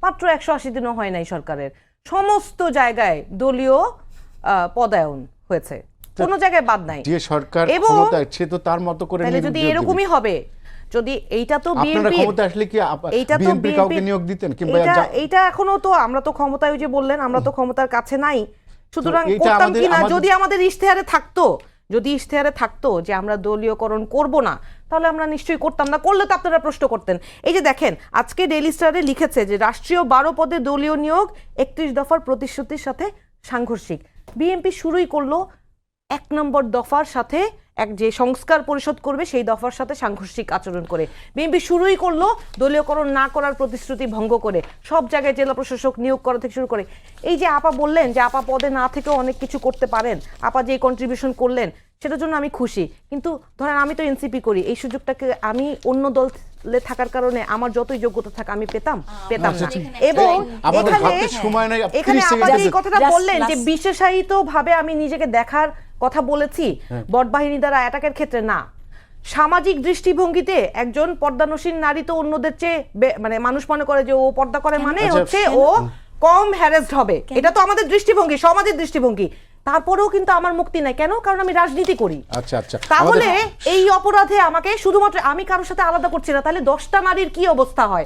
মাত্র 180 দিনও হয় নাই সরকারের, সমস্ত জায়গায় দলীয় পদায়ন হয়েছে, কোনো জায়গায় বাদ নাই। যে সরকার ক্ষমতায় সে তো তার মতো করে তাহলে যদি এরকমই হবে, যদি এইটা তো আপনারা ক্ষমতা আসলে কি বিএনপি কাউকে নিয়োগ দিতেন কিংবা এইটা এখনো তো আমরা তো ক্ষমতায়, ওই যে বললেন আমরা তো ক্ষমতার কাছে নাই, সুতরাং করতাম কিনা যদি আমাদের ইশতেহারে থাকতো, যদি ইশতেহারে থাকতো যে আমরা দলীয়করণ করব না, তাহলে আমরা নিশ্চয়ই করতাম না, করলে তো আপনারা প্রশ্ন করতেন। এই যে দেখেন আজকে ডেইলি স্টারে লিখেছে যে রাষ্ট্রীয় 12 পদে দলীয় নিয়োগ 31 দফার প্রতিশ্রুতির সাথে সাংঘর্ষিক। বিএনপি শুরুই করলো 1 নম্বর দফার সাথে, এক যে সংস্কার পরিষদ করবে সেই দফার সাথে সাংঘর্ষিক আচরণ করে। বিএনপি শুরুই করলো দলীয়করণ না করার প্রতিশ্রুতি ভঙ্গ করে, সব জায়গায় জেলা প্রশাসক নিয়োগ করা থেকে শুরু করে। এই যে আপা বললেন যে আপা পদে না থেকেও অনেক কিছু করতে পারেন, আপা যে কন্ট্রিবিউশন করলেন সেটার জন্য আমি খুশি, কিন্তু ধরেন আমি তো এনসিপি করি, এই সুযোগটাকে আমি অন্য দলে থাকার কারণে আমার যতই যোগ্যতা থাকে আমি পেতাম না। এবং এখানে আপা যে কথাটা বললেন যে বিশেষায়িত ভাবে আমি নিজেকে দেখার কথা বলেছি বটবাহিনী দ্বারা অ্যাটাকের ক্ষেত্রে, না, সামাজিক দৃষ্টিভঙ্গিতে একজন পর্দানসীন নারী তো অন্যদের চেয়ে মানে মানুষ মনে করে যে ও পর্দা করে মানে হচ্ছে ও কম হ্যারাসড হবে, এটা তো আমাদের দৃষ্টিভঙ্গি, সমাজের দৃষ্টিভঙ্গি। তারপরেও কিন্তু আমার মুক্তি নাই, কেন? কারণ আমি রাজনীতি করি। তাহলে এই অপরাধে আমাকে শুধুমাত্র, আমি কারোর সাথে আলাদা করছি না, তাহলে 10টা নারীর কি অবস্থা হয়?